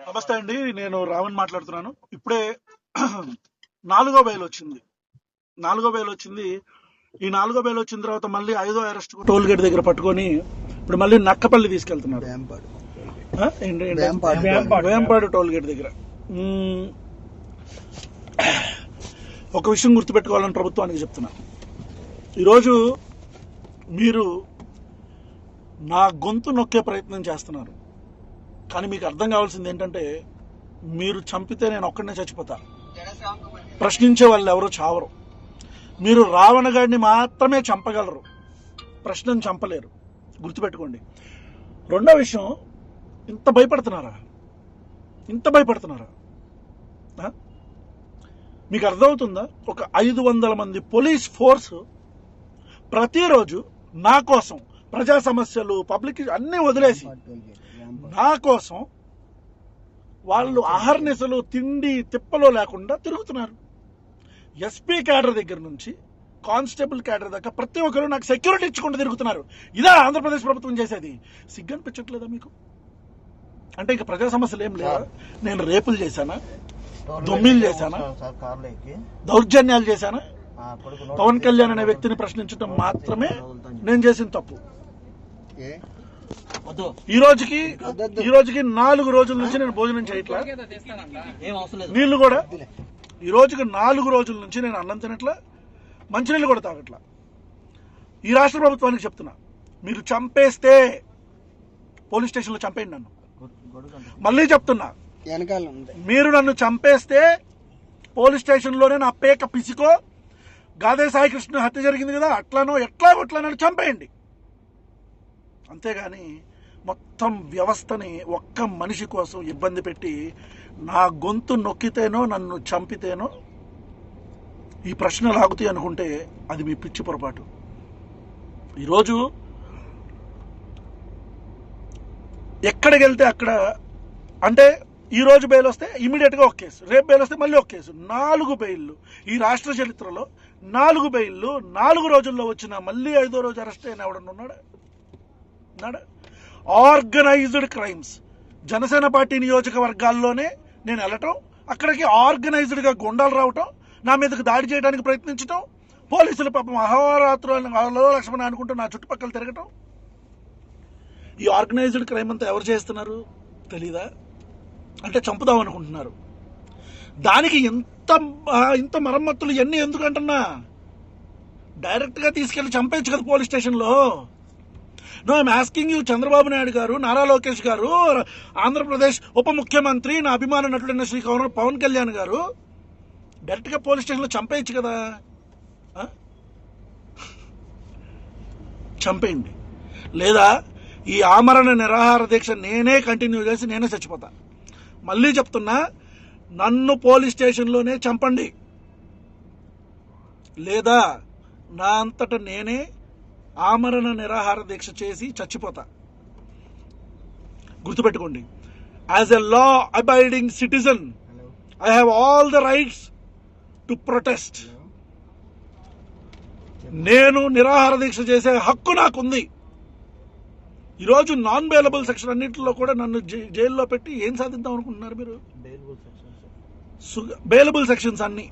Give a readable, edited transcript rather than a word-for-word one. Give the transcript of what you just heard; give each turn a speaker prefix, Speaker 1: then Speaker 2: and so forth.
Speaker 1: నమస్తే అండి, నేను రావణ్ మాట్లాడుతున్నాను. ఇప్పుడే 4వ బెయిల్ వచ్చింది. ఈ 4వ బెయిల్ వచ్చిన తర్వాత మళ్ళీ 5వ అరెస్ట్ టోల్ గేట్ దగ్గర పట్టుకొని ఇప్పుడు మళ్ళీ నక్కపల్లి తీసుకెళ్తున్నారు. వేంపాడు టోల్ గేట్ దగ్గర. ఒక విషయం గుర్తుపెట్టుకోవాలని ప్రభుత్వానికి చెప్తున్నా. ఈరోజు మీరు నా గొంతు నొక్కే ప్రయత్నం చేస్తున్నారు, కానీ మీకు అర్థం కావాల్సింది ఏంటంటే, మీరు చంపితే నేను ఒక్కడనే చచ్చిపోతా, ప్రశ్నించే వాళ్ళు ఎవరో చావరు. మీరు రావణ గాడిని మాత్రమే చంపగలరు, ప్రశ్నను చంపలేరు, గుర్తుపెట్టుకోండి. రెండో విషయం, ఇంత భయపడుతున్నారా? మీకు అర్థమవుతుందా? ఒక 500 మంది పోలీస్ ఫోర్స్ ప్రతిరోజు నా కోసం ప్రజా సమస్యలు, పబ్లిక్ అన్నీ వదిలేసి నా కోసం వాళ్ళు అహర్నిశలు తిండి తిప్పలో లేకుండా తిరుగుతున్నారు. ఎస్పీ క్యాడర్ దగ్గర నుంచి కానిస్టేబుల్ క్యాడర్ దాకా ప్రతి ఒక్కరు నాకు సెక్యూరిటీ ఇచ్చుకుంటూ తిరుగుతున్నారు. ఇదా ఆంధ్రప్రదేశ్ ప్రభుత్వం చేసేది? సిగ్గనిపించట్లేదా మీకు? అంటే ఇక ప్రజా సమస్యలు ఏం లేవా? నేను రేపులు చేశానా, దొమ్మిలు చేశానా, దౌర్జన్యాలు చేశానా? పవన్ కళ్యాణ్ అనే వ్యక్తిని ప్రశ్నించడం మాత్రమే నేను చేసిన తప్పు. ఈ రోజుకి 4 రోజుల నుంచి నేను భోజనం చేయట్లా, నీళ్లు కూడా ఈ రోజుకి 4 రోజుల నుంచి నేను అన్నం తినట్లా, మంచినీళ్ళు కూడా తాగట్లా. ఈ రాష్ట్ర ప్రభుత్వానికి చెప్తున్నా, మీరు చంపేస్తే పోలీస్ స్టేషన్లో చంపేయండి నన్ను. మళ్ళీ చెప్తున్నా, మీరు నన్ను చంపేస్తే పోలీస్ స్టేషన్లోనే నా పేక పిసికో, గాదే సాయి కృష్ణ హత్య జరిగింది కదా, అట్లానో ఎట్లా నన్ను చంపేయండి. అంతేగాని మొత్తం వ్యవస్థని ఒక్క మనిషి కోసం ఇబ్బంది పెట్టి నా గొంతు నొక్కితేనో నన్ను చంపితేనో ఈ ప్రశ్నలు ఆగుతాయి అనుకుంటే అది మీ పిచ్చి పొరపాటు. ఈరోజు ఎక్కడికి వెళ్తే అక్కడ, అంటే ఈ రోజు బెయిల్ వస్తే ఇమీడియట్గా ఒక కేసు, రేపు బెయిల్ వస్తే మళ్ళీ ఒక కేసు, 4 బెయిల్లు. ఈ రాష్ట్ర చరిత్రలో 4 బెయిల్లు 4 రోజుల్లో వచ్చిన మళ్ళీ 5వ రోజు అరెస్ట్ అయిన ఎవడన్నా ఉన్నాడా? Organised crimes. జనసేన పార్టీ నియోజకవర్గాల్లోనే నేను వెళ్ళటం, అక్కడికి ఆర్గనైజ్డ్ గా గుండాలు రావటం, నా మీదకి దాడి చేయడానికి ప్రయత్నించటం, పోలీసులు పాపం అహోరాత్రులు లక్ష్మణ అనుకుంటూ నా చుట్టుపక్కల తిరగటం. ఈ ఆర్గనైజ్డ్ క్రైమ్ అంతా ఎవరు చేస్తున్నారు తెలీదా? అంటే చంపుదాం అనుకుంటున్నారు. దానికి ఇంత మరమ్మతులు ఇవన్నీ ఎందుకంటున్నా? డైరెక్ట్ గా తీసుకెళ్లి చంపేయచ్చు కదా పోలీస్ స్టేషన్లో. No, I'm asking you, Chandrababu Naidu garu, Nara Lokesh గారు, ఆంధ్రప్రదేశ్ ఉప ముఖ్యమంత్రి, నా అభిమాన నటుడైన శ్రీ పవన్ కళ్యాణ్ గారు, డైరెక్ట్ గా పోలీస్ స్టేషన్లో చంపేయచ్చు కదా. చంపేయండి. లేదా ఈ ఆమరణ నిరాహార దీక్ష నేనే కంటిన్యూ చేసి నేనే చచ్చిపోతా. మళ్ళీ చెప్తున్నా, నన్ను పోలీస్ స్టేషన్లోనే చంపండి, లేదా నా అంతటా నేనే ఆమరణ నిరాహార దీక్ష చేసి చచ్చిపోతా. గుర్తుపెట్టుకోండి, as a law abiding citizen I have all the rights to protest. నేను నిరాహార దీక్ష చేసే హక్కు నాకుంది. ఈరోజు నాన్ బెయిలబుల్ సెక్షన్ అన్నింటిలో కూడా నన్ను జైల్లో పెట్టి ఏం సాధిద్దాం అనుకుంటున్నారు మీరు? బెయిలబుల్ సెక్షన్స్ అన్ని